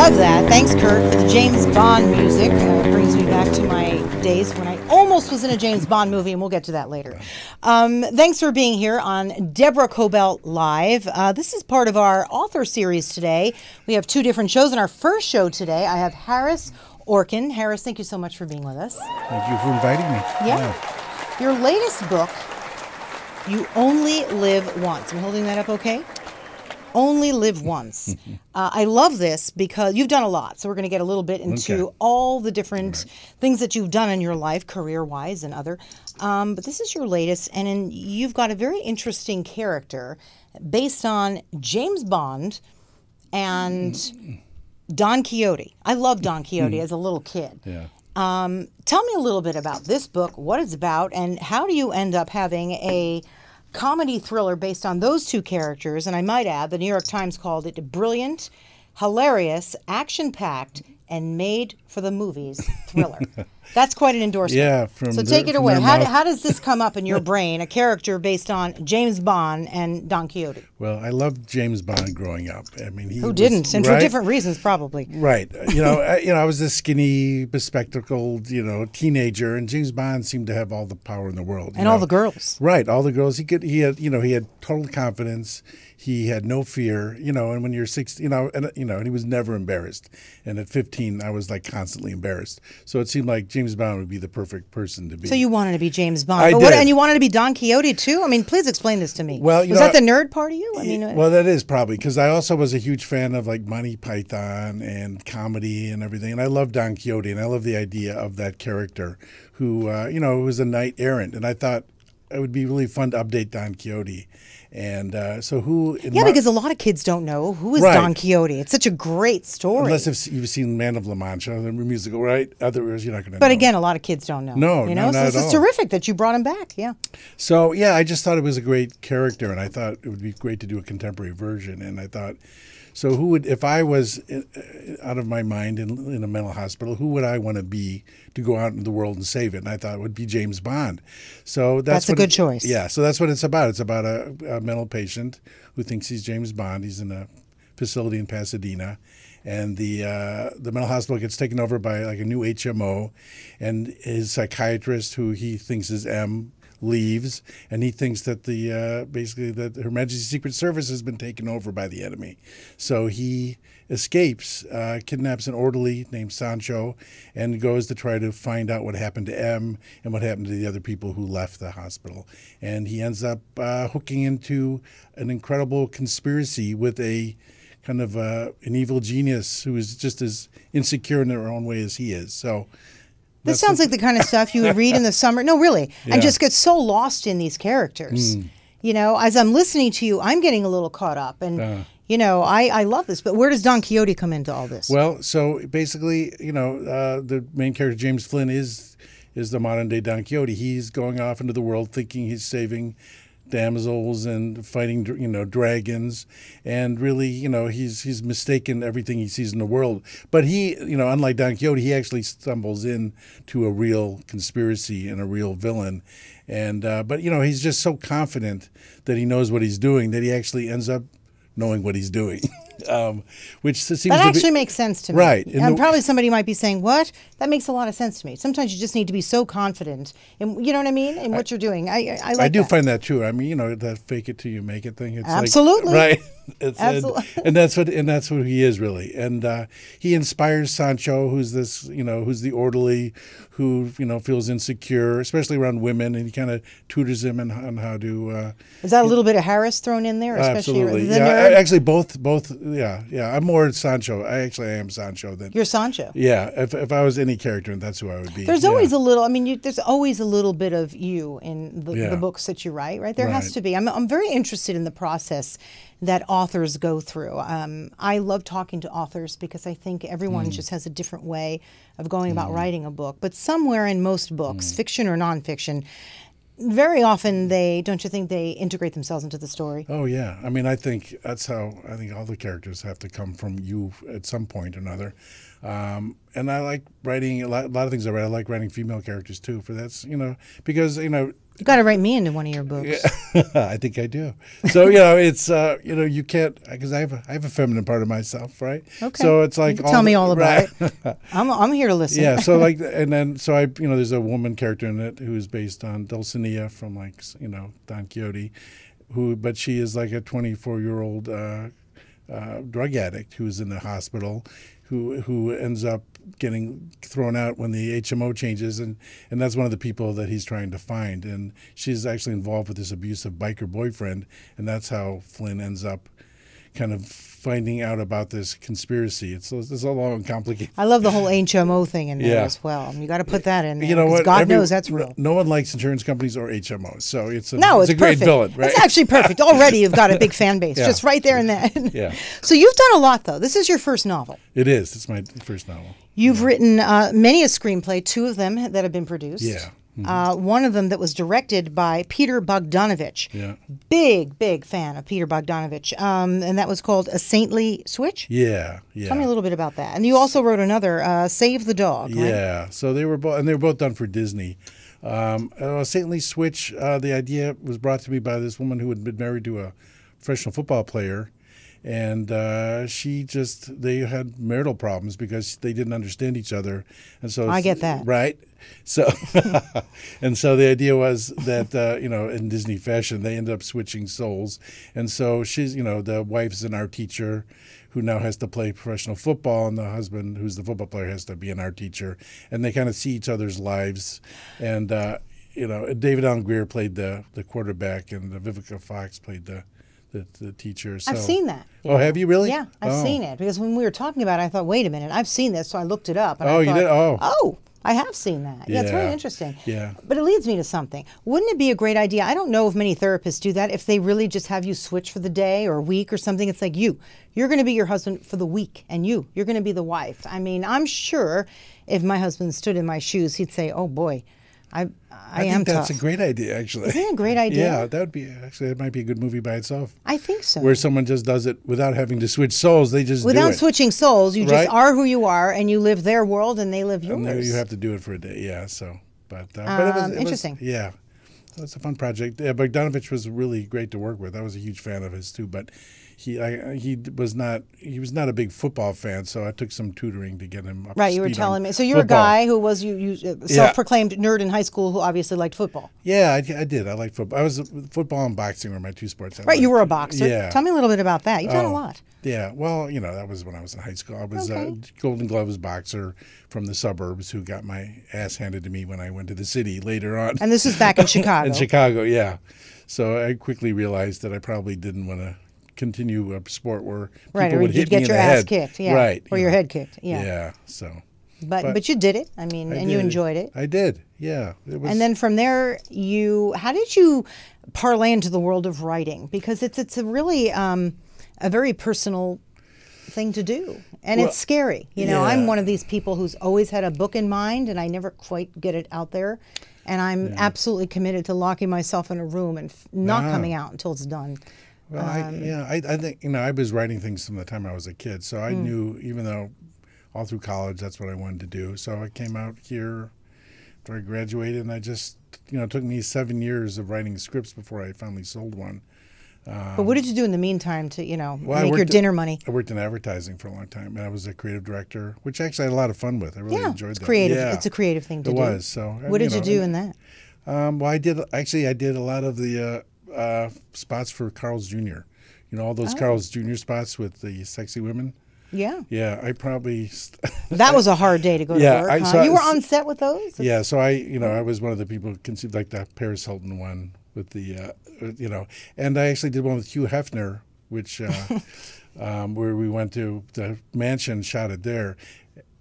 love that. Thanks, Kurt, for the James Bond music. It brings me back to my days when I almost was in a James Bond movie, and we'll get to that later. Thanks for being here on Deborah Kobylt Live. This is part of our author series today. We have two different shows. In our first show today, I have Haris Orkin. Haris, thank you so much for being with us. Thank you for inviting me. Yeah. Your latest book, You Only Live Once. I'm holding that up okay? Only Live Once. I love this because you've done a lot. So we're going to get a little bit into all the different things that you've done in your life, career-wise and other. But this is your latest, and you've got a very interesting character based on James Bond and Don Quixote. I loved Don Quixote as a little kid. Yeah. Tell me a little bit about this book, what it's about, and how do you end up having a comedy thriller based on those two characters. And I might add, the New York Times called it a brilliant, hilarious, action-packed, and made for the movies thriller. That's quite an endorsement. Yeah. So take it away. How does this come up in your brain, a character based on James Bond and Don Quixote? Well, I loved James Bond growing up. I mean, who didn't? And for different reasons, probably. Right. I was a skinny, bespectacled, teenager, and James Bond seemed to have all the power in the world. And all the girls. Right. All the girls. He had total confidence. He had no fear, and when you're 16, and he was never embarrassed. And at 15, I was like constantly embarrassed. So it seemed like James Bond would be the perfect person to be. So you wanted to be James Bond. I did. And you wanted to be Don Quixote too? I mean, please explain this to me. Well, was that the nerd part of you? I mean, well, that is probably, because I also was a huge fan of like Monty Python and comedy and everything. And I love Don Quixote, and I love the idea of that character who, was a knight errant. And I thought it would be really fun to update Don Quixote. And so who... because a lot of kids don't know who is Don Quixote. It's such a great story. Unless you've seen Man of La Mancha, the musical, right? Otherwise, you're not going to know. But again, a lot of kids don't know. No, not at all. This is terrific that you brought him back, yeah. So, yeah, I just thought it was a great character, and I thought it would be great to do a contemporary version. And I thought, so who would, if I was out of my mind in a mental hospital, who would I want to be to go out in the world and save it? And I thought it would be James Bond. So that's a good choice. Yeah, so that's what it's about. It's about a mental patient who thinks he's James Bond. He's in a facility in Pasadena, and the mental hospital gets taken over by like a new HMO, and his psychiatrist, who he thinks is M, leaves, and he thinks that basically that Her Majesty's Secret Service has been taken over by the enemy. So he escapes, kidnaps an orderly named Sancho, and goes to try to find out what happened to M and what happened to the other people who left the hospital. And he ends up hooking into an incredible conspiracy with a kind of an evil genius who is just as insecure in their own way as he is. So this sounds like the kind of stuff you would read in the summer. No, really. Yeah. And just get so lost in these characters. As I'm listening to you, I'm getting a little caught up. And, I love this. But where does Don Quixote come into all this? Well, so basically, the main character, James Flynn, is the modern-day Don Quixote. He's going off into the world thinking he's saving damsels and fighting, dragons, and really, he's mistaken everything he sees in the world. But he, unlike Don Quixote, he actually stumbles into a real conspiracy and a real villain. And but he's just so confident that he knows what he's doing that he actually ends up knowing what he's doing. Which seems that actually makes sense to me. Right. And probably somebody might be saying, what? That makes a lot of sense to me. Sometimes you just need to be so confident in, you know what I mean, in what you're doing. I do find that too. I mean, that fake it till you make it thing. It's absolutely. Like, right. Absolutely. And that's what he is really. And he inspires Sancho, who's this, who's the orderly, who feels insecure, especially around women, and he kind of tutors him on how to. Is that a little bit of Haris thrown in there? Especially absolutely. Yeah. Actually, both. Yeah. I'm more Sancho. I am Sancho. You're Sancho. Yeah. If I was any character, that's who I would be. There's always a little. I mean, there's always a little bit of you in the books that you write, right? There has to be. I'm very interested in the process that authors go through. I love talking to authors because I think everyone just has a different way of going about writing a book. But somewhere in most books, fiction or nonfiction, very often don't you think they integrate themselves into the story? Oh yeah. I mean, I think that's how all the characters have to come from you at some point or another. And I like writing a lot of things I write. I like writing female characters too. For that's because You got to write me into one of your books. I think I do. So it's you can't, because I have a feminine part of myself, right? Okay. So it's like tell me all about it. I'm here to listen. Yeah. So there's a woman character in it who is based on Dulcinea from Don Quixote, but she is like a 24-year-old drug addict who's in the hospital, who ends up getting thrown out when the HMO changes, and that's one of the people that he's trying to find. And she's actually involved with this abusive biker boyfriend, and that's how Flynn ends up kind of finding out about this conspiracy. It's a long and complicated. I love the whole HMO thing in there as well. You got to put that in there. You know what? God knows that's real. No one likes insurance companies or HMOs, so it's a perfect. great villain, right? It's actually perfect. Already you've got a big fan base, just right there in that. Yeah. So you've done a lot, though. This is your first novel. It is. It's my first novel. You've written many a screenplay, 2 of them that have been produced. Yeah. One of them that was directed by Peter Bogdanovich. Yeah. Big fan of Peter Bogdanovich. And that was called A Saintly Switch? Yeah. Tell me a little bit about that. And you also wrote another, Save the Dog, right? Yeah. So they were both done for Disney. Saintly Switch, the idea was brought to me by this woman who had been married to a professional football player. And they had marital problems because they didn't understand each other. And so I get that. Right. So, and so the idea was that, in Disney fashion, they ended up switching souls. And so she's, the wife's an art teacher who now has to play professional football, and the husband, who's the football player, has to be an art teacher. And they kind of see each other's lives. And, David Allen Greer played the quarterback, and Vivica Fox played the teacher. So. I've seen that. Oh, have you really? Yeah, I've seen it. Because when we were talking about it, I thought, wait a minute, I've seen this. So I looked it up. And you did? Oh, I have seen that. Yeah, it's very interesting. Yeah. But it leads me to something. Wouldn't it be a great idea? I don't know if many therapists do that. If they really just have you switch for the day or a week or something, it's like you're going to be your husband for the week, and you're going to be the wife. I mean, I'm sure if my husband stood in my shoes, he'd say, "Oh boy, I am think that's tough." a great idea, actually. Isn't it a great idea? Yeah, that might be a good movie by itself. I think so. Where someone just does it without having to switch souls. They just without do it. switching souls, you just are who you are, and you live their world, and they live yours. And you have to do it for a day. Yeah. So, but it was interesting. Yeah. So it's a fun project. Yeah, Bogdanovich was really great to work with. I was a huge fan of his too, but he was not a big football fan, so I took some tutoring to get him up to Right, you were speed telling on me. So you're football. a guy who was self-proclaimed nerd in high school who obviously liked football. Yeah, I did. I liked football. Football and boxing were my 2 sports. Right, you were a boxer. Yeah. Tell me a little bit about that. You've done a lot. Yeah, well, that was when I was in high school. I was a Golden Gloves boxer from the suburbs who got my ass handed to me when I went to the city later on. And this is back in Chicago. In Chicago, yeah. So I quickly realized that I probably didn't want to continue a sport where people would hit me in the head. Right, or you'd get your ass kicked, yeah. Right. Or your head kicked, yeah. Yeah, so. But you did it, and you enjoyed it. I did, yeah. And then from there, how did you parlay into the world of writing? Because it's a really a very personal thing to do, and it's scary. I'm one of these people who's always had a book in mind, and I never quite get it out there. And I'm absolutely committed to locking myself in a room and not coming out until it's done. Well, I think I was writing things from the time I was a kid, so I knew, even though all through college that's what I wanted to do. So I came out here after I graduated, and I just it took me 7 years of writing scripts before I finally sold one. But what did you do in the meantime to make your dinner money? I worked in advertising for a long time, and I was a creative director, which actually I had a lot of fun with. I really enjoyed that. Creative. Yeah. It's a creative thing to do. It was. So what did you do in that? Well, I did a lot of the spots for Carl's Jr. All those Carl's Jr. spots with the sexy women. Yeah. Yeah, I probably. That was a hard day to go to work. Huh? You were on set with those? Yeah, so I was one of the people conceived like the Paris Hilton one with the, and I actually did one with Hugh Hefner, which where we went to the mansion, shot it there.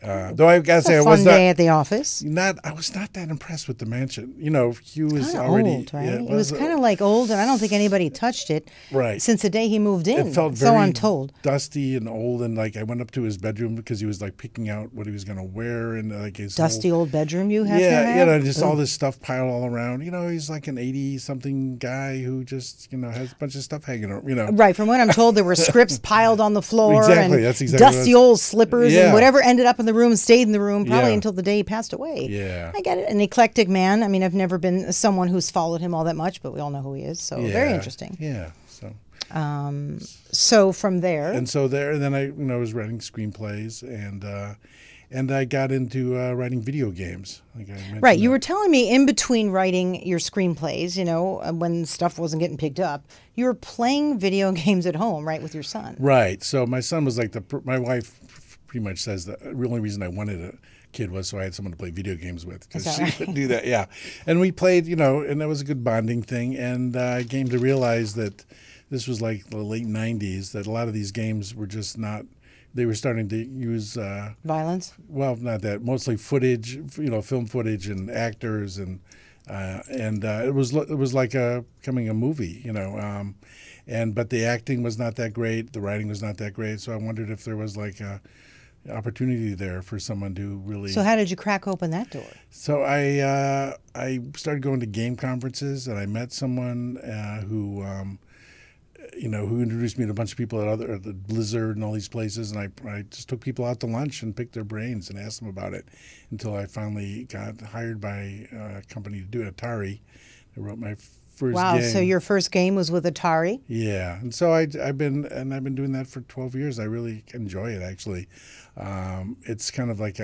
Though I gotta say, I was not day at the office. I was not that impressed with the mansion. Hugh was already old, right? Yeah, it was kind of like old, and I don't think anybody touched it since the day he moved in. It felt very I'm told. Dusty and old, and I went up to his bedroom because he was picking out what he was going to wear, and his dusty old bedroom you have. Just all this stuff piled all around. He's like an 80-something guy who just has a bunch of stuff hanging around. Right. From what I'm told, there were scripts piled on the floor. Exactly. And that's exactly dusty old slippers and whatever ended up in the room, stayed in the room, probably Yeah. until the day he passed away. Yeah. I get it. An eclectic man. I mean, I've never been someone who's followed him all that much, but we all know who he is. So very interesting. Yeah. So. So from there, And so there, and then I, was writing screenplays, and I got into writing video games. Like I mentioned right, you that. were telling me in between writing your screenplays, when stuff wasn't getting picked up, you were playing video games at home, right, with your son. Right. So my son was like my wife pretty much says that the only reason I wanted a kid was so I had someone to play video games with, because Is she that right? would do that. Yeah. And we played, and that was a good bonding thing. And I came to realize that this was like the late 90s, that a lot of these games were just not, they were starting to use Violence? well, not that, mostly footage, film footage and actors, and it was like becoming a movie, but the acting was not that great, the writing was not that great, so I wondered if there was like a opportunity there for someone to really. So how did you crack open that door? So I started going to game conferences, and I met someone who introduced me to a bunch of people at the Blizzard and all these places, and I just took people out to lunch and picked their brains and asked them about it until I finally got hired by a company to do it, Atari. I wrote my first Wow, game. so your first game was with Atari? Yeah, and so I've been doing that for 12 years. I really enjoy it, actually. It's kind of like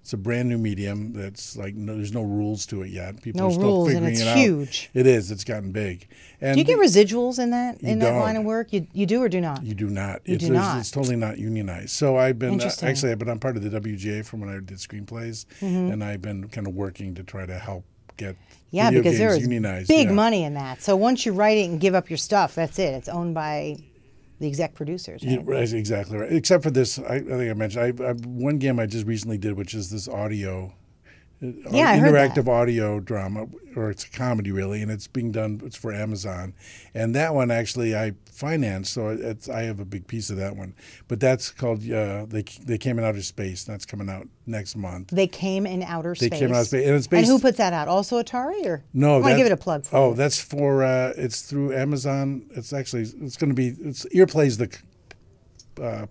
it's a brand new medium that's like there's no rules to it yet. People No are still rules, and figuring it's it out. huge. It is. It's gotten big. And Do you get residuals in that You line don't. of work? You do or do not? You do not. You do not. It's totally not unionized. So I've been Interesting. actually I've been part of the WGA from when I did screenplays, Mm-hmm. and I've been kind of working to try to help get Yeah, video because there games is unionized. big yeah. money in that. So once you write it and give up your stuff, that's it. It's owned by the exec producers, right? Yeah, right, exactly right. Except for this, I think I mentioned I one game I just recently did, which is this audio. Yeah, I heard that. Interactive audio drama, or it's a comedy really, and it's being done. It's for Amazon, and that one actually I financed, so I have a big piece of that one. But that's called They Came in Outer Space. That's coming out next month. They Came in Outer Space. They Came in Outer Space, and it's And based. who puts that out? Also Atari, or No, I want to that's- give it a plug for. Oh, you. that's for it's through Amazon. It's going to be Earplay's the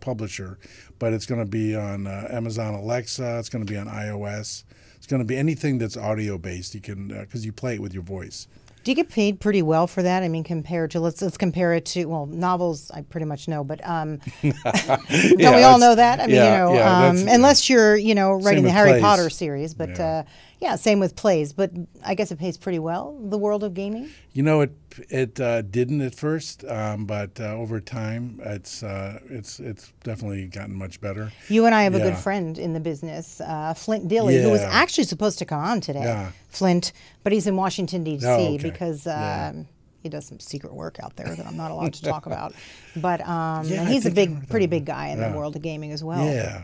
publisher, but it's going to be on Amazon Alexa. It's going to be on iOS. It's going to be anything that's audio based. You can because you play it with your voice. Do you get paid pretty well for that? I mean, compared to let's compare it to novels. I pretty much know, but don't we all know that? I mean, unless you're writing the with Harry plays. Potter series, but Yeah. same with plays. But I guess it pays pretty well. The world of gaming. It didn't at first, but over time, it's definitely gotten much better. You and I have a Yeah. good friend in the business, Flint Dilley, who was Yeah. actually supposed to come on today. Yeah. Flint, but he's in Washington, D.C. Oh, okay. because Yeah. he does some secret work out there that I'm not allowed to talk about. But Yeah, and I he's a think I heard pretty that. big guy in the Yeah. world of gaming as well. Yeah.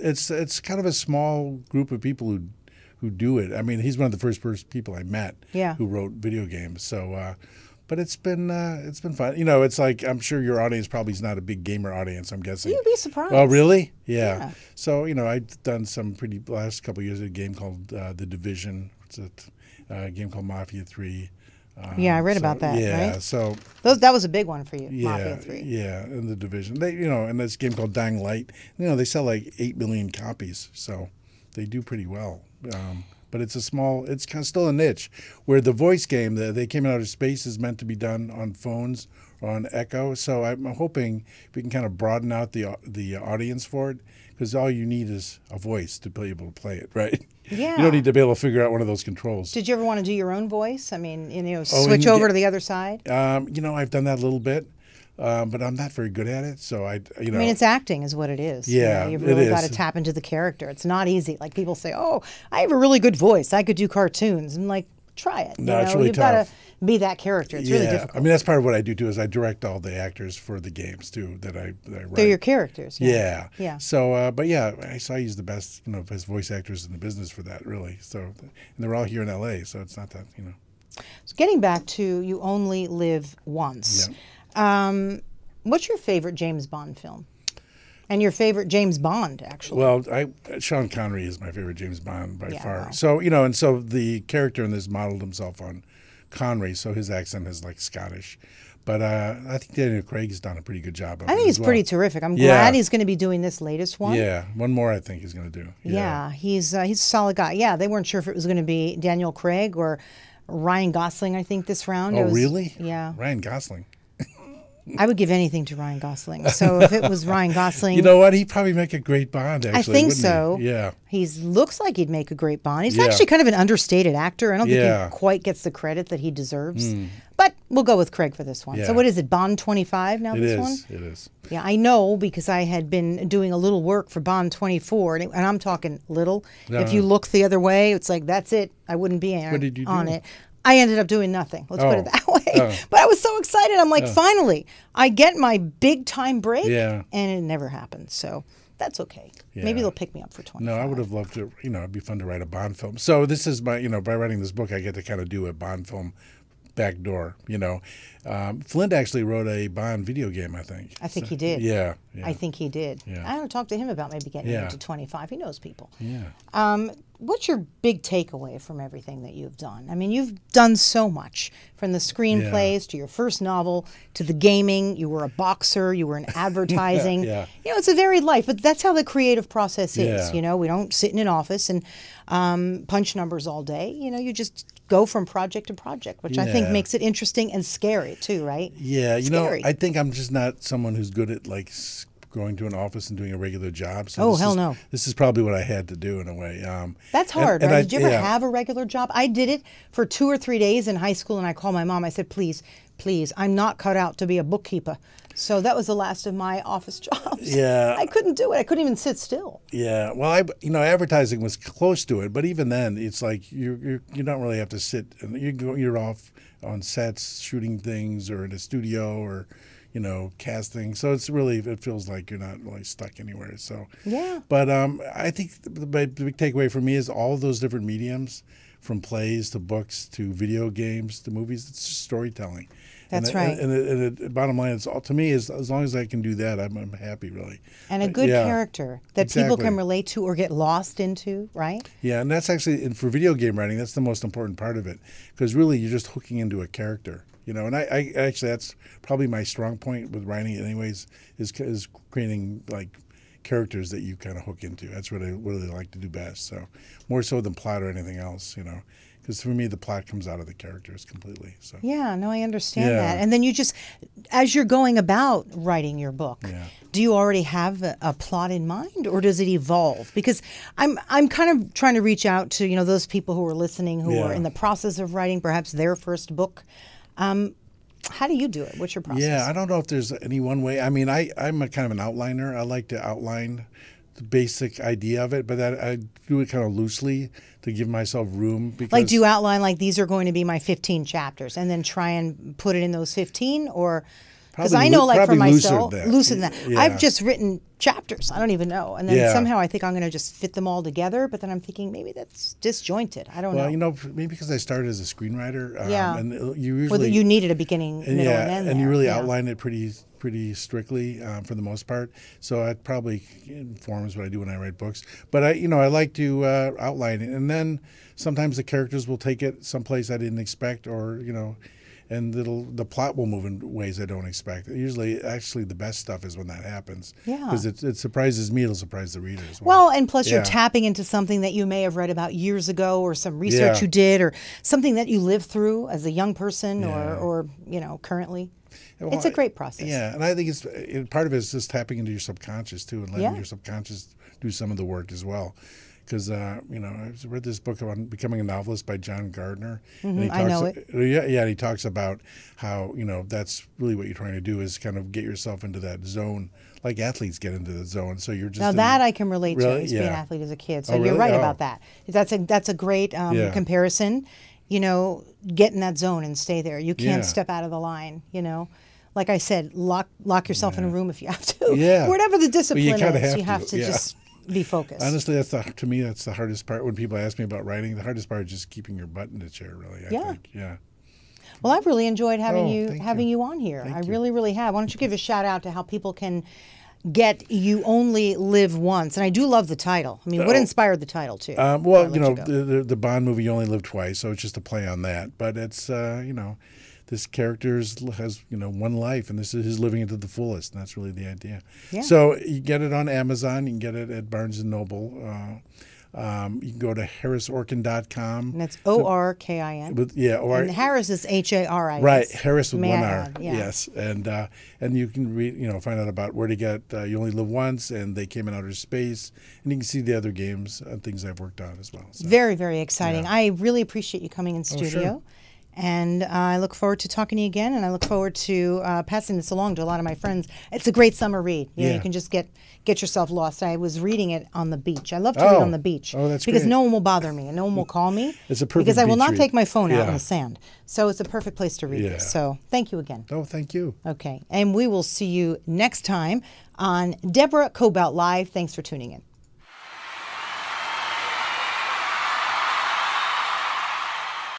It's kind of a small group of people who do it. I mean, he's one of the first people I met who wrote video games. So, but it's been fun. It's like I'm sure your audience probably is not a big gamer audience. I'm guessing. You'd be surprised. Oh, really? Yeah. Yeah. So I've done some last couple of years. A game called The Division. It's a game called Mafia 3. Yeah, I read about that. Yeah. Right? So That was a big one for you, yeah, Mafia 3. yeah, in The Division. They and this game called Dying Light. They sell like 8 million copies, so they do pretty well. But it's it's kind of still a niche. Where the voice game, They Came in Outer Space, is meant to be done on phones or on Echo. So I'm hoping we can kind of broaden out the audience for it, because all you need is a voice to be able to play it, right? Yeah. You don't need to be able to figure out one of those controls. Did you ever want to do your own voice? I mean, in switch over to the other side? I've done that a little bit, but I'm not very good at it. So I mean, it's acting is what it is. Yeah, You've it really is. got to tap into the character. It's not easy. Like people say, "Oh, I have a really good voice. I could do cartoons." I'm like, try it. No, it's really You've got tough. to be that character. It's really difficult. I mean, that's part of what I do too. Is I direct all the actors for the games too that I write. They're your characters. Yeah. Yeah. So, but yeah, I use the best, best voice actors in the business for that, really. So, and they're all here in LA, so it's not that, So getting back to You Only Live Once. Yeah. What's your favorite James Bond film? And your favorite James Bond, actually. Well, Sean Connery is my favorite James Bond by far. Wow. So, and so the character in this modeled himself on Connery, so his accent is like Scottish. But I think Daniel Craig has done a pretty good job of it. I think he's as well. pretty terrific. I'm glad he's going to be doing this latest one. Yeah, one more I think he's going to do. Yeah, he's a solid guy. Yeah, they weren't sure if it was going to be Daniel Craig or Ryan Gosling, I think, this round. Oh, really? Yeah. Ryan Gosling. I would give anything to Ryan Gosling. So if it was Ryan Gosling... You know what? He'd probably make a great Bond, actually. I think wouldn't so. He? Yeah. He looks like he'd make a great Bond. He's actually kind of an understated actor. I don't think he quite gets the credit that he deserves. But we'll go with Craig for this one. Yeah. So what is it, Bond 25 now, this one? It is. Yeah, I know because I had been doing a little work for Bond 24, and I'm talking little. If you look the other way, it's like, that's it. I wouldn't be What did you do? on it. I ended up doing nothing. Let's put it that way. But I was so excited. I'm like, finally, I get my big time break. Yeah. And it never happened. So that's okay. Yeah. Maybe they'll pick me up for 25. No, I would have loved to, it'd be fun to write a Bond film. So this is my, by writing this book, I get to kind of do a Bond film back door, Flint actually wrote a Bond video game, I think. I think he did. Yeah. I think he did. Yeah. I don't talk to him about maybe getting into 25. He knows people. Yeah. What's your big takeaway from everything that you've done? I mean, you've done so much, from the screenplays to your first novel to the gaming. You were a boxer. You were in advertising. Yeah. It's a varied life, but that's how the creative process is. Yeah. We don't sit in an office and punch numbers all day. You just go from project to project, which I think makes it interesting and scary too, right? Yeah, Scary. I think I'm just not someone who's good at going to an office and doing a regular job. So no. This is probably what I had to do in a way. That's hard, right? Did you ever have a regular job? I did it for 2 or 3 days in high school, and I called my mom. I said, please, I'm not cut out to be a bookkeeper. So that was the last of my office jobs. Yeah. I couldn't do it. I couldn't even sit still. Yeah. Well, advertising was close to it, but even then, it's like you don't really have to sit. And you're off on sets shooting things or in a studio or casting. So it feels like you're not really stuck anywhere. So yeah. But I think the big takeaway for me is all those different mediums, from plays to books to video games to movies. It's just storytelling. That's right. And the bottom line is, to me, is as long as I can do that, I'm happy, really. And a good character that people can relate to or get lost into, right? Yeah, and that's actually, and for video game writing, that's the most important part of it, because really you're just hooking into a character. And I actually, that's probably my strong point with writing anyways, is creating characters that you kind of hook into. That's what I really like to do best. So more so than plot or anything else, because for me the plot comes out of the characters completely. So yeah, no, I understand that. And then you just, as you're going about writing your book, do you already have a plot in mind, or does it evolve? Because I'm kind of trying to reach out to those people who are listening who are in the process of writing perhaps their first book. How do you do it? What's your process? Yeah, I don't know if there's any one way. I mean, I'm a kind of an outliner. I like to outline the basic idea of it, but I do it kind of loosely to give myself room. Because do you outline these are going to be my 15 chapters and then try and put it in those 15, or... Because I know, for myself, looser than that. Yeah. I've just written chapters. I don't even know. And then somehow I think I'm going to just fit them all together. But then I'm thinking maybe that's disjointed. I don't know. Well, maybe because I started as a screenwriter. And you usually... Well, you needed a beginning, middle, and end. And you really outline it pretty strictly for the most part. So it probably informs what I do when I write books. But I like to outline it. And then sometimes the characters will take it someplace I didn't expect, or, and the plot will move in ways I don't expect. Usually, actually, the best stuff is when that happens. Yeah. Because it surprises me, it'll surprise the reader as well. Well, and plus you're tapping into something that you may have read about years ago, or some research you did, or something that you lived through as a young person, or currently. Well, it's a great process. Yeah, and I think part of it is just tapping into your subconscious, too, and letting your subconscious do some of the work as well. Because, I read this book on becoming a novelist by John Gardner. Mm-hmm, and he talks, I know it. Yeah, and he talks about how, that's really what you're trying to do, is kind of get yourself into that zone, like athletes get into the zone. So you're just... Now that I can relate to, as being an athlete as a kid. So you're right about that. That's a great comparison. Get in that zone and stay there. You can't step out of the line, Like I said, lock yourself in a room if you have to. Yeah. Whatever the discipline is, you have to to just... be focused. Honestly, to me, that's the hardest part. When people ask me about writing, the hardest part is just keeping your butt in the chair, really, I think. Yeah. Well, I've really enjoyed having you on here. I really, really have. Why don't you give a shout out to how people can get You Only Live Once? And I do love the title. I mean, what inspired the title, too? Well, the Bond movie, You Only Live Twice, so it's just a play on that. But it's, this character has one life, and this is his living it to the fullest, and that's really the idea. Yeah. So you get it on Amazon. You can get it at Barnes and Noble. You can go to harisorkin.com. And that's Orkin. Or Haris is Haris. Right, Haris with May one I R. add, yeah. Yes, and you can read, find out about where to get You Only Live Once and They Came in Outer Space, and you can see the other games and things I've worked on as well. So. Very, very exciting. Yeah. I really appreciate you coming in studio. Sure. And I look forward to talking to you again, and I look forward to passing this along to a lot of my friends. It's a great summer read. You can just get yourself lost. I was reading it on the beach. I love to read on the beach. Oh, that's because great. no one will bother me and no one will call me. It's a perfect because I will beach not read. take my phone out Yeah. in the sand. So it's a perfect place to read Yeah. this. So thank you again. Oh, thank you. Okay, and we will see you next time on Deborah Kobylt Live. Thanks for tuning in.